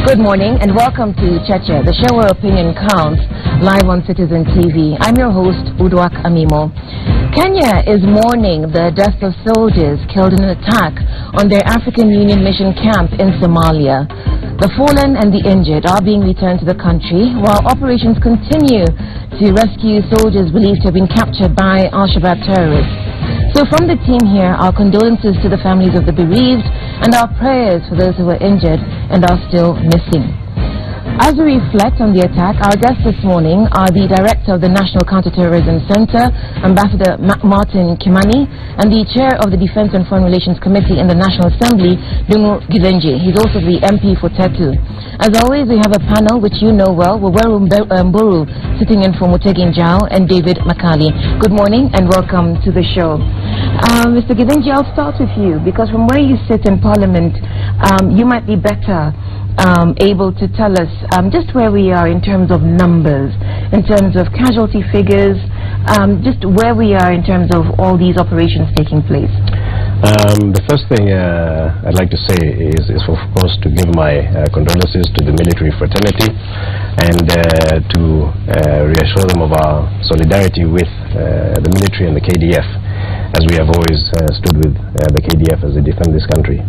Good morning and welcome to Cheche, the show where opinion counts, live on Citizen TV. I'm your host, Udwak Amimo. Kenya is mourning the death of soldiers killed in an attack on their African Union mission camp in Somalia. The fallen and the injured are being returned to the country while operations continue to rescue soldiers believed to have been captured by Al-Shabaab terrorists. So from the team here, our condolences to the families of the bereaved and our prayers for those who were injured and are still missing. As we reflect on the attack, our guests this morning are the Director of the National Counterterrorism Center, Ambassador Martin Kimani, and the Chair of the Defense and Foreign Relations Committee in the National Assembly, Dungu Gizenji. He's also the MP for Tetu. As always, we have a panel which you know well, Waweru Mburu sitting in for Mutegi Njau and David Makali. Good morning and welcome to the show. Mr. Gizenji, I'll start with you because from where you sit in Parliament, you might be better able to tell us just where we are in terms of numbers, in terms of casualty figures, just where we are in terms of all these operations taking place. The first thing I'd like to say is of course to give my condolences to the military fraternity and to reassure them of our solidarity with the military and the KDF, as we have always stood with the KDF as they defend this country.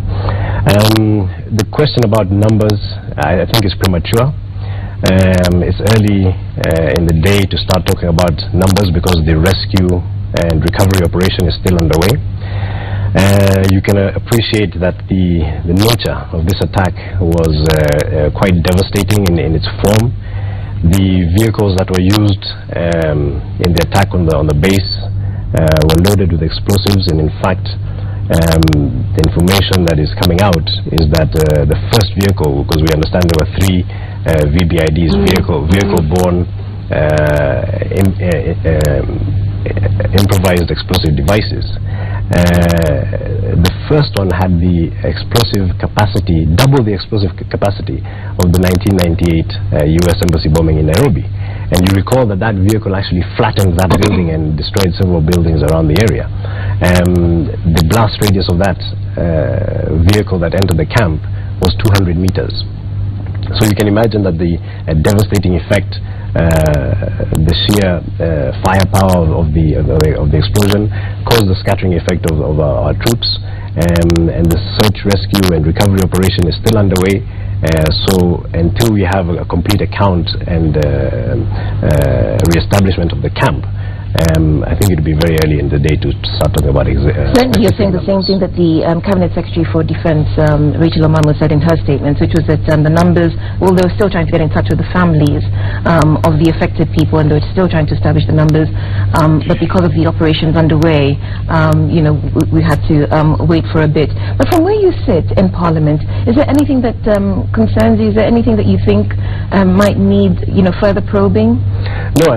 The question about numbers, I think is premature. It's early in the day to start talking about numbers because the rescue and recovery operation is still underway. You can appreciate that the nature of this attack was quite devastating in its form. The vehicles that were used in the attack on the base were loaded with explosives, and in fact the information that is coming out is that the first vehicle, because we understand there were 3 VBIDs, vehicle-borne improvised explosive devices. The first one had the explosive capacity, double the explosive capacity of the 1998 US Embassy bombing in Nairobi. And you recall that that vehicle actually flattened that building and destroyed several buildings around the area. The blast radius of that vehicle that entered the camp was 200 meters. So you can imagine that the devastating effect, the sheer firepower of the explosion caused the scattering effect of our troops, and the search, rescue and recovery operation is still underway. So until we have a complete account and re-establishment of the camp, I think it would be very early in the day to start talking about you're saying the same thing that the Cabinet Secretary for Defense, Rachel Omamo, said in her statement, which was that the numbers, well, they were still trying to get in touch with the families of the affected people, and they were still trying to establish the numbers, but because of the operations underway, you know, we had to wait for a bit. But from where you sit in Parliament, is there anything that concerns you? Is there anything that you think might need, you know, further probing? No,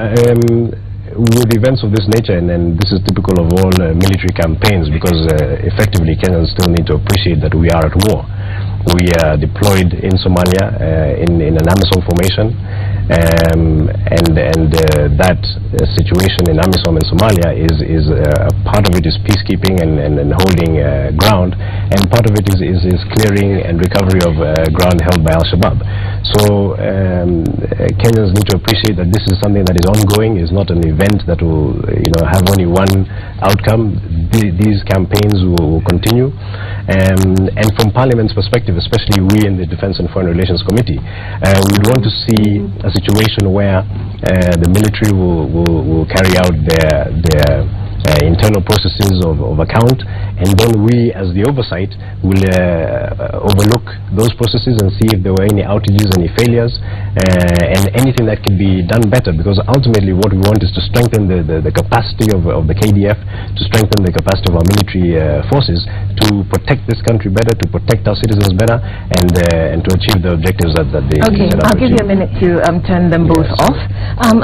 with events of this nature, and this is typical of all military campaigns, because effectively Kenyans still need to appreciate that we are at war. We are deployed in Somalia in an AMISOM formation, and that situation in AMISOM in Somalia is part of it is peacekeeping and holding ground, and part of it is clearing and recovery of ground held by Al-Shabaab. So Kenyans need to appreciate that this is something that is ongoing, is not an event that will have only one outcome. These campaigns will continue, and from Parliament's perspective, especially we in the Defense and Foreign Relations Committee, we would want to see a situation where the military will carry out their internal processes of account, and then we as the oversight will overlook those processes and see if there were any outages, any failures, and anything that can be done better, because ultimately what we want is to strengthen the capacity of the KDF, to strengthen the capacity of our military forces to protect this country better, to protect our citizens better, and to achieve the objectives that they set out. I'll give you a minute to turn them both off.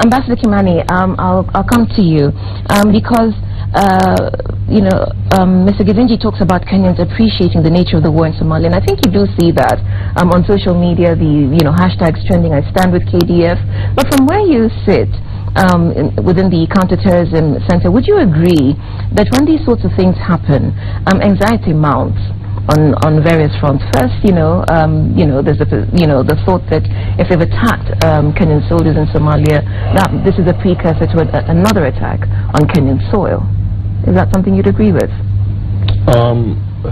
Ambassador Kimani, I'll come to you because Mr. Gizenji talks about Kenyans appreciating the nature of the war in Somalia, and I think you do see that on social media, the hashtags trending, I stand with KDF. But from where you sit within the Counterterrorism Center, would you agree that when these sorts of things happen, anxiety mounts? on various fronts. First, there's the thought that if they've attacked Kenyan soldiers in Somalia, that this is a precursor to another attack on Kenyan soil. Is that something you'd agree with?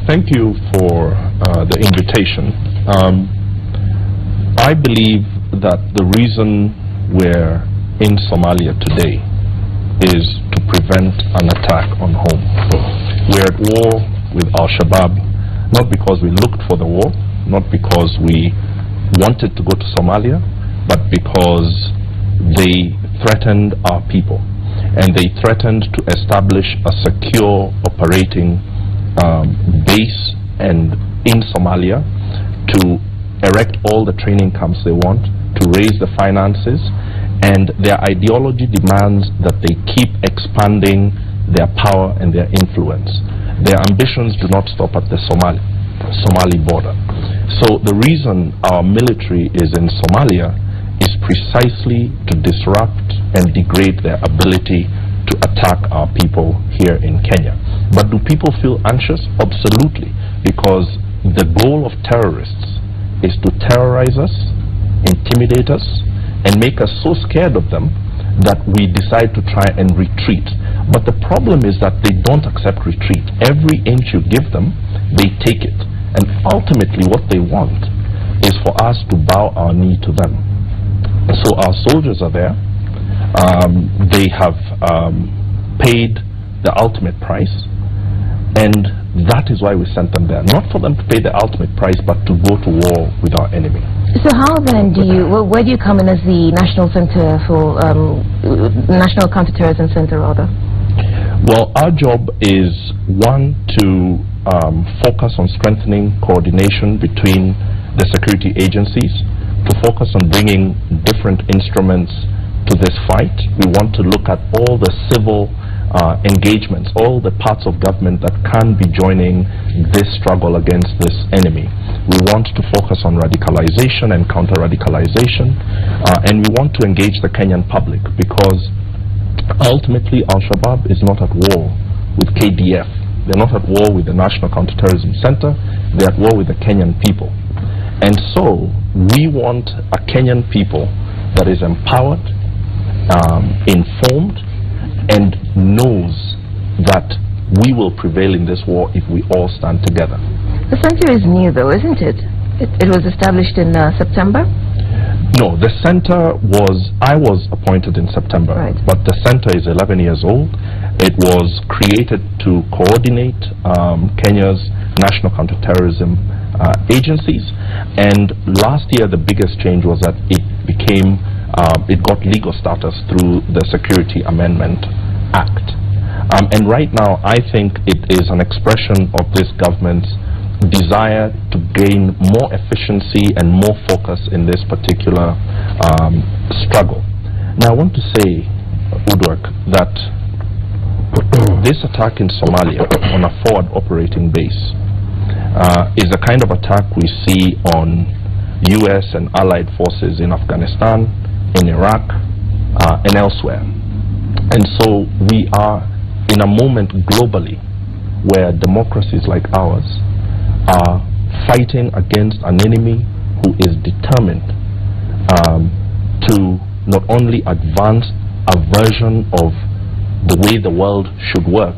Thank you for the invitation. I believe that the reason we're in Somalia today is to prevent an attack on home. We're at war with Al-Shabaab, not because we looked for the war, not because we wanted to go to Somalia, but because they threatened our people. And they threatened to establish a secure operating base and in Somalia, to erect all the training camps they want, to raise the finances, and their ideology demands that they keep expanding their power and their influence. Their ambitions do not stop at the Somali border. So the reason our military is in Somalia is precisely to disrupt and degrade their ability to attack our people here in Kenya. But do people feel anxious? Absolutely, because the goal of terrorists is to terrorize us, intimidate us, and make us so scared of them that we decide to try and retreat. But the problem is that they don't accept retreat. Every inch you give them, they take it. And ultimately what they want is for us to bow our knee to them. And so our soldiers are there. They have paid the ultimate price, and that is why we sent them there. Not for them to pay the ultimate price, but to go to war with our enemy. So how then where do you come in as the National Center for, National Counterterrorism Center rather? Well, our job is, one, to focus on strengthening coordination between the security agencies, to focus on bringing different instruments to this fight. We want to look at all the civil engagements, all the parts of government that can be joining this struggle against this enemy. We want to focus on radicalization and counter-radicalization, and we want to engage the Kenyan public, because ultimately Al-Shabaab is not at war with KDF. They're not at war with the National Counterterrorism Center. They're at war with the Kenyan people. And so we want a Kenyan people that is empowered, informed, and knows that we will prevail in this war if we all stand together. The center is new though, isn't it? It was established in September? No, the center I was appointed in September, right. But the center is 11 years old. It was created to coordinate Kenya's national counterterrorism agencies, and last year the biggest change was that it got legal status through the Security Amendment Act. And right now I think it is an expression of this government's desire to gain more efficiency and more focus in this particular struggle. Now I want to say, Udwak, that this attack in Somalia on a forward operating base is the kind of attack we see on US and allied forces in Afghanistan, in Iraq, and elsewhere. And so we are in a moment globally where democracies like ours are fighting against an enemy who is determined to not only advance a version of the way the world should work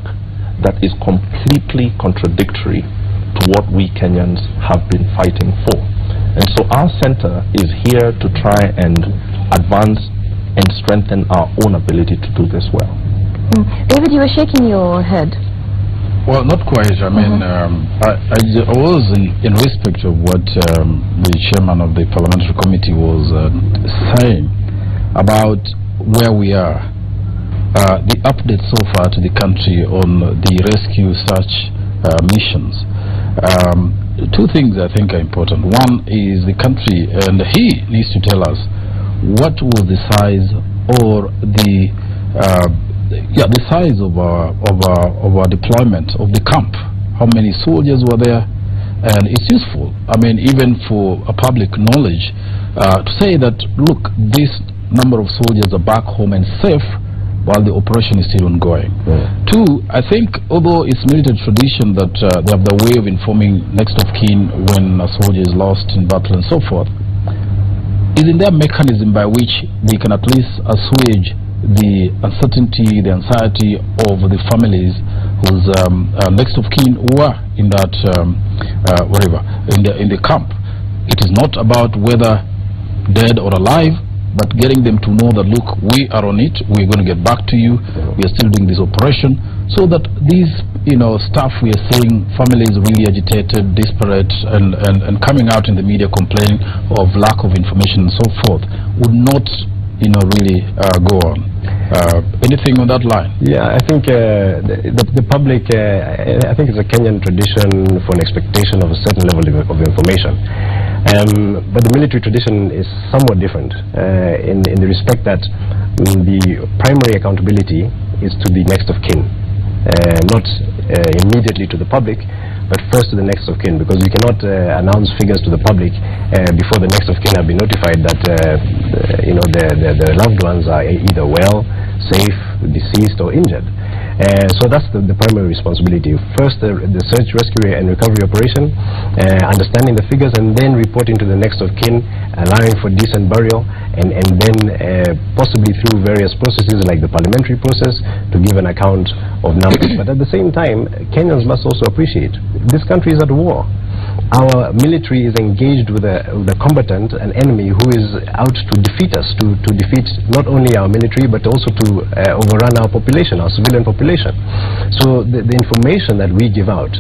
that is completely contradictory to what we Kenyans have been fighting for. And so our center is here to try and advance and strengthen our own ability to do this well. David, you were shaking your head. Well, not quite. I mean, I was in respect of what the chairman of the parliamentary committee was saying about where we are. The update so far to the country on the rescue search missions. Two things I think are important. One is the country, and he needs to tell us what was the size or the size of our deployment of the camp. How many soldiers were there? And it's useful, I mean, even for a public knowledge, to say that, look, this number of soldiers are back home and safe while the operation is still ongoing. Two, I think although it's military tradition that they have the way of informing next of kin when a soldier is lost in battle and so forth, isn't there a mechanism by which they can at least assuage the uncertainty, the anxiety of the families whose next of kin were in that in the camp? It is not about whether dead or alive, but getting them to know that, look, we are on it, we're going to get back to you, we are still doing this operation, so that these stuff we are seeing, families really agitated, desperate, and coming out in the media complaining of lack of information and so forth, would not really go on. Anything on that line? Yeah, I think the public, I think it's a Kenyan tradition for an expectation of a certain level of information. But the military tradition is somewhat different in the respect that the primary accountability is to the next of kin, not immediately to the public, but first to the next of kin, because you cannot announce figures to the public before the next of kin have been notified that their loved ones are either well, safe, deceased, or injured. So that's the primary responsibility. First, the search, rescue, and recovery operation, understanding the figures, and then reporting to the next of kin, allowing for decent burial, and then possibly through various processes like the parliamentary process to give an account of numbers. But at the same time, Kenyans must also appreciate this country is at war. Our military is engaged with a combatant, an enemy who is out to defeat us, to defeat not only our military but also to overrun our population, our civilian population. So the information that we give out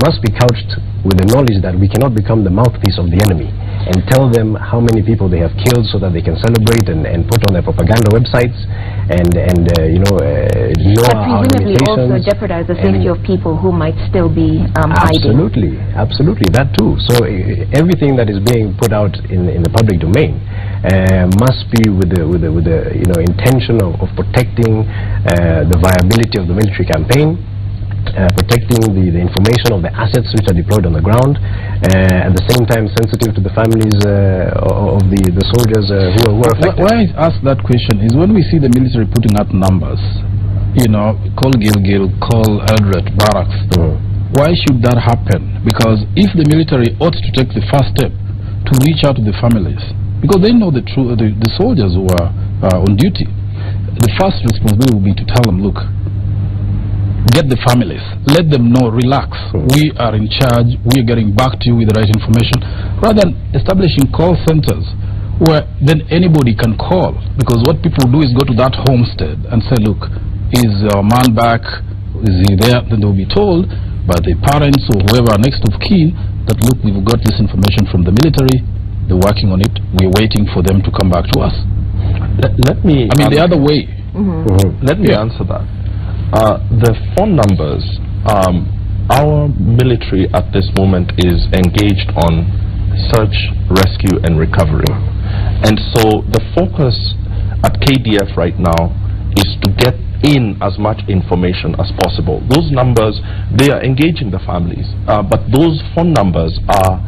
must be couched with the knowledge that we cannot become the mouthpiece of the enemy and tell them how many people they have killed so that they can celebrate and put on their propaganda websites and know our limitations. Also jeopardize the safety of people who might still be hiding. Absolutely, that too. So everything that is being put out in the public domain must be with the intention of protecting the viability of the military campaign, protecting the information of the assets which are deployed on the ground, at the same time sensitive to the families of the soldiers who are affected. Why I ask that question is when we see the military putting out numbers, call Gilgil, call Eldred, Barracks, why should that happen? Because if the military ought to take the first step to reach out to the families, because they know the soldiers who are on duty, the first responsibility will be to tell them, look, get the families, let them know, relax, we are in charge, we are getting back to you with the right information, rather than establishing call centers where then anybody can call. Because what people do is go to that homestead and say, look, is our man back, is he there? Then they will be told by the parents or whoever are next of kin that, look, we've got this information from the military, they're working on it, we're waiting for them to come back to us. Let me the other way. Let me answer that. The phone numbers, our military at this moment is engaged on search, rescue, and recovery. And so the focus at KDF right now is to get in as much information as possible. Those numbers, they are engaging the families, but those phone numbers are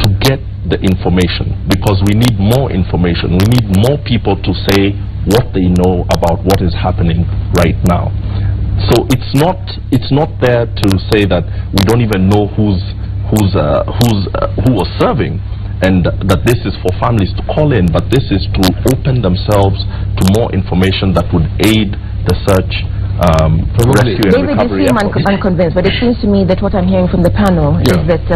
to get the information, because we need more information. We need more people to say what they know about what is happening right now. So it's not there to say that we don't even know who was serving, and that this is for families to call in, but this is to open themselves to more information that would aid the search, rescue, and recovery efforts. David, you seem unconvinced, but it seems to me that what I'm hearing from the panel is that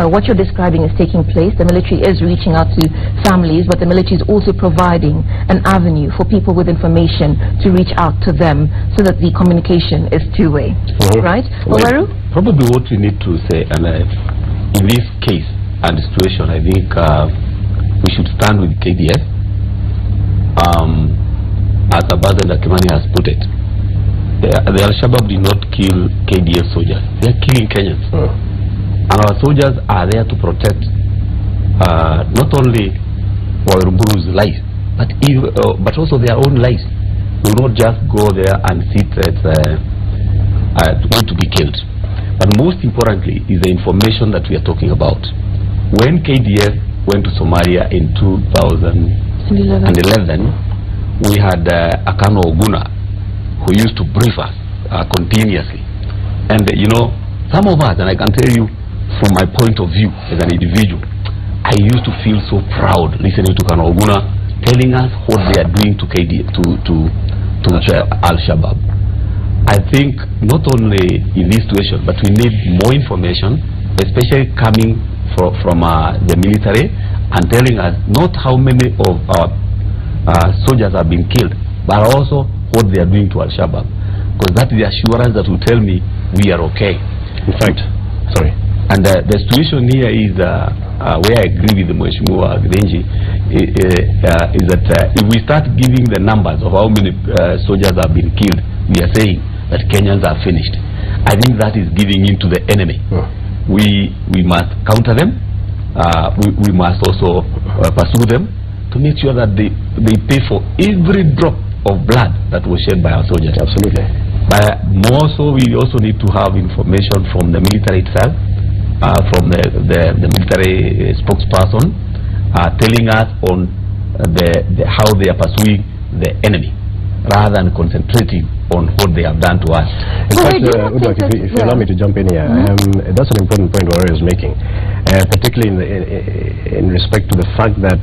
what you're describing is taking place. The military is reaching out to families, but the military is also providing an avenue for people with information to reach out to them so that the communication is two-way. Right? Oweru? Probably what we need to say, and in this case and situation, I think we should stand with KDF. As Abadan Kimani has put it, the Al-Shabaab did not kill KDF soldiers. They are killing Kenyans. And our soldiers are there to protect not only Waruburu's life, but also their own lives. They will not just go there and sit want to be killed. But most importantly is the information that we are talking about. When KDF went to Somalia in 2011, we had Akano Oguna who used to brief us continuously. And you know, some of us, and I can tell you from my point of view as an individual, I used to feel so proud listening to Kanoguna telling us what they are doing to Al-Shabaab. I think not only in this situation, but we need more information, especially coming from the military, and telling us not how many of our soldiers have been killed, but also what they are doing to Al-Shabaab. Because that is the assurance that will tell me we are okay. In fact, sorry. And the situation here is where I agree with the Mheshimiwa Gdenji, is that if we start giving the numbers of how many soldiers have been killed, we are saying that Kenyans are finished. I think that is giving in to the enemy. We must counter them. We must also pursue them to make sure that they pay for every drop of blood that was shed by our soldiers. Absolutely. But more so, we also need to have information from the military itself, from the military spokesperson, telling us on how they are pursuing the enemy, rather than concentrating on what they have done to us. In fact, Udwak, if you allow me to jump in here, that's an important point Warrior is making, particularly in respect to the fact that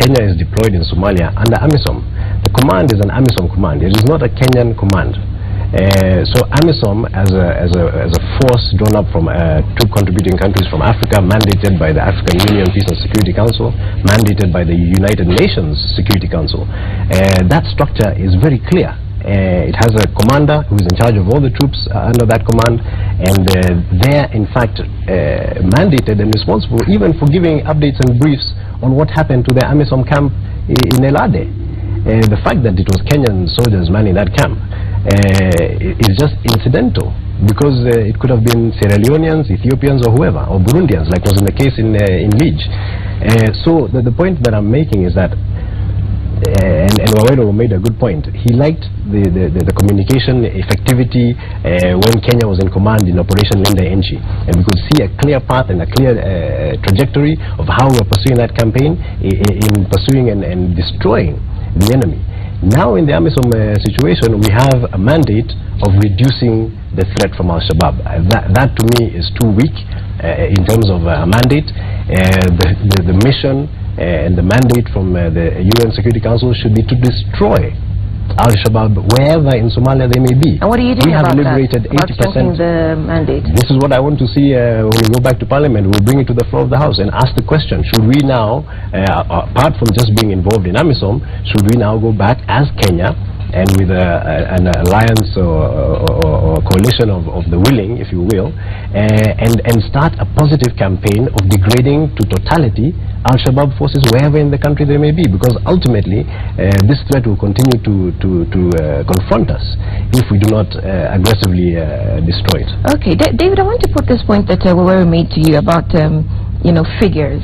Kenya is deployed in Somalia under AMISOM. The command is an AMISOM command. It is not a Kenyan command. So AMISOM, as a force drawn up from two contributing countries from Africa, mandated by the African Union Peace and Security Council, mandated by the United Nations Security Council, that structure is very clear. It has a commander who is in charge of all the troops under that command, and they're in fact mandated and responsible even for giving updates and briefs on what happened to the AMISOM camp in Elade. The fact that it was Kenyan soldiers manning that camp is just incidental, because it could have been Sierra Leoneans, Ethiopians, or whoever, or Burundians, like was in the case in Liege. So the point that I'm making is that, and Wawero made a good point. He liked the communication effectivity when Kenya was in command in Operation Linda Enchi, and we could see a clear path and a clear trajectory of how we were pursuing that campaign in pursuing and destroying the enemy. Now in the AMISOM situation, we have a mandate of reducing the threat from Al-Shabaab. That to me is too weak in terms of a mandate. The mission and the mandate from the UN Security Council should be to destroy Al-Shabaab wherever in Somalia they may be. And what are you doing about liberated that? 80%. The mandate? This is what I want to see when we go back to Parliament. We'll bring it to the floor of the House and ask the question: should we now, apart from just being involved in AMISOM, should we now go back as Kenya, and with an alliance or coalition of the willing, if you will, and start a positive campaign of degrading to totality Al-Shabaab forces wherever in the country they may be? Because ultimately this threat will continue to confront us if we do not aggressively destroy it. Okay, David, I want to put this point that Wawero made to you about figures,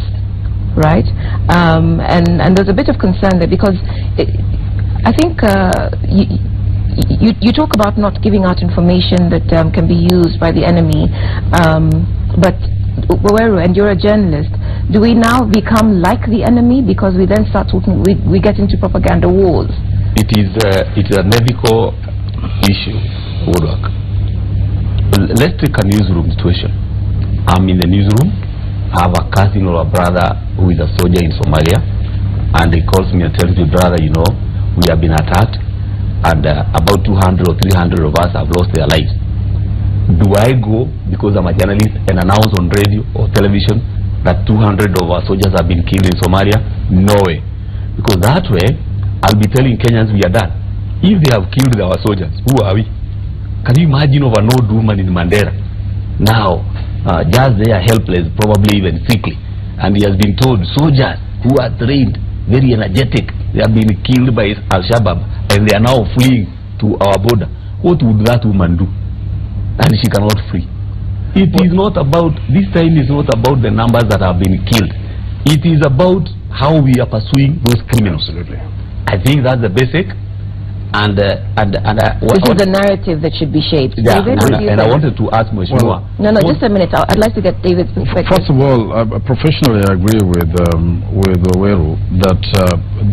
right? And there's a bit of concern there, because I think you talk about not giving out information that can be used by the enemy, but Wawero, and you're a journalist, do we now become like the enemy because we then start talking, we get into propaganda wars? It is a medical issue, Woodwork. Let's take a newsroom situation. I'm in the newsroom. I have a cousin or a brother who is a soldier in Somalia, and he calls me and tells me, brother, we have been attacked, and about 200 or 300 of us have lost their lives. Do I go, because I'm a journalist, and announce on radio or television that 200 of our soldiers have been killed in Somalia? No way. Because that way, I'll be telling Kenyans we are done. If they have killed our soldiers, who are we? Can you imagine of an old woman in Mandera, now just there helpless, probably even sickly, and he has been told soldiers who are trained, very energetic, they have been killed by Al-Shabaab, and they are now fleeing to our border. What would that woman do? And she cannot flee. It is not about, this time is not about the numbers that have been killed. It is about how we are pursuing those criminals. Absolutely. I think that's the basic. And this is the narrative that should be shaped. Yeah, David, and I wanted to ask Mheshimiwa. No, just a minute. I'd like to get David's perspective. First of all, professionally, I agree with Oweru that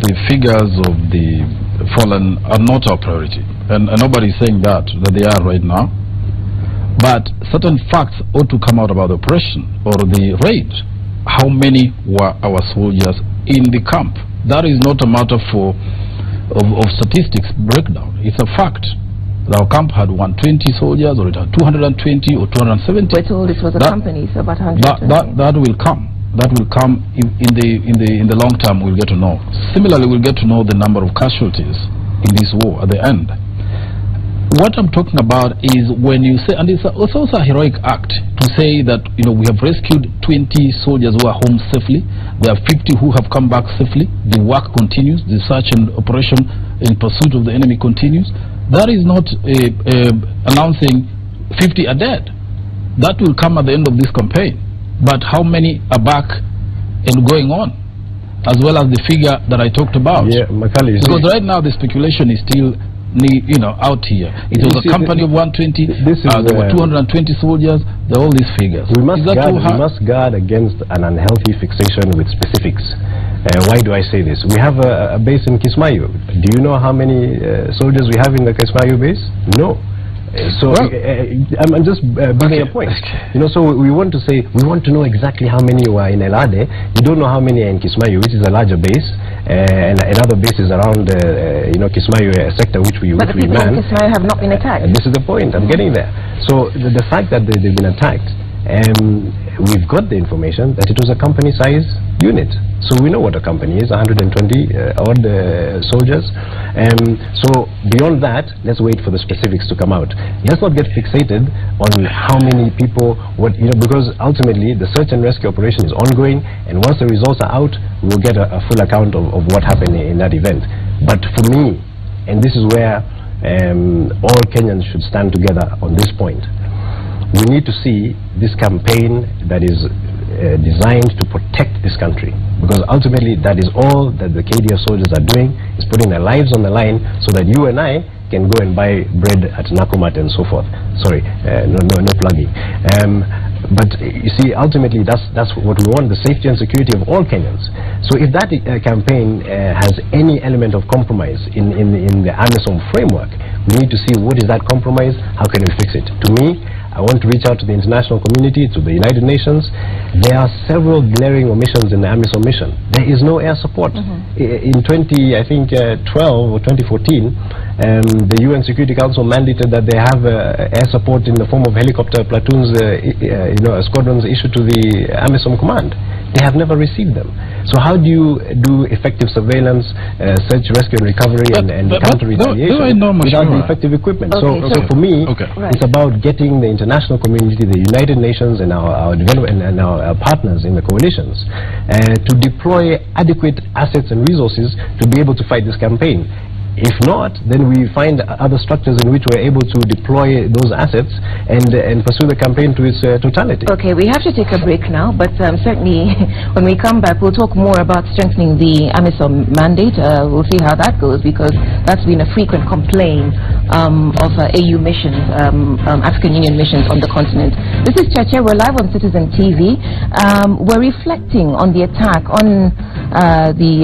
the figures of the fallen are not our priority, and nobody's saying that they are right now. But certain facts ought to come out about the operation or the raid. How many were our soldiers in the camp? That is not a matter of statistics breakdown. It's a fact. Our camp had 120 soldiers, or it had 220 or 270. We're told it was a company, so about 120. That will come. That will come in the long term. We'll get to know. Similarly, we'll get to know the number of casualties in this war at the end. What I'm talking about is when you say, and it's also a heroic act to say that, you know, we have rescued 20 soldiers who are home safely. There are 50 who have come back safely. The work continues. The search and operation in pursuit of the enemy continues. That is not announcing 50 are dead. That will come at the end of this campaign. But how many are back and going on, as well as the figure that I talked about? Yeah, Makali, because right now the speculation is still, you know, out here. It was a company of 120. There were 220 soldiers. There are all these figures. We must guard against an unhealthy fixation with specifics. Why do I say this? We have a base in Kismayo. Do you know how many soldiers we have in the Kismayo base? No. So well, I'm just bringing a point. You know, so we want to say, we want to know exactly how many were in Elade. You don't know how many are in Kismayo, which is a larger base, and other bases around, you know, Kismayo sector, which we man. But the people in Kismayo have not been attacked. This is the point. I'm getting there. So the fact that they've been attacked, we've got the information that it was a company-size unit. So we know what a company is, 120 odd soldiers. So beyond that, let's wait for the specifics to come out. Let's not get fixated on how many people, what, you know, because ultimately the search and rescue operation is ongoing, and once the results are out, we'll get a full account of what happened in that event. But for me, and this is where all Kenyans should stand together on this point, we need to see this campaign that is designed to protect this country, because ultimately that is all that the KDF soldiers are doing, is putting their lives on the line so that you and I can go and buy bread at Nakumat and so forth. Sorry, no plugging. But you see, ultimately that's what we want, the safety and security of all Kenyans. So if that campaign has any element of compromise in the AMISOM framework, we need to see what is that compromise, how can we fix it. To me, I want to reach out to the international community, to the United Nations. There are several glaring omissions in the AMISOM mission. There is no air support. In 2012 or 2014, the UN Security Council mandated that they have air support in the form of helicopter platoons, you know, squadrons issued to the AMISOM command. They have never received them. So how do you do effective surveillance, search, rescue and recovery, and counter-retaliation without the effective equipment? So for me, it's about getting the international community, the United Nations and our development and our partners in the coalitions to deploy adequate assets and resources to be able to fight this campaign. If not, then we find other structures in which we're able to deploy those assets and pursue the campaign to its totality. Okay, we have to take a break now, but certainly when we come back, we'll talk more about strengthening the AMISOM mandate. We'll see how that goes, because that's been a frequent complaint of AU missions, African Union missions on the continent. This is Cheche. We're live on Citizen TV. We're reflecting on the attack on the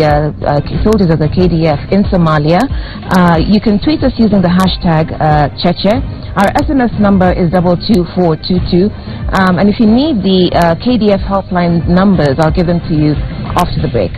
soldiers of the KDF in Somalia. You can tweet us using the hashtag Cheche. Our SMS number is 22422. And if you need the KDF helpline numbers, I'll give them to you after the break.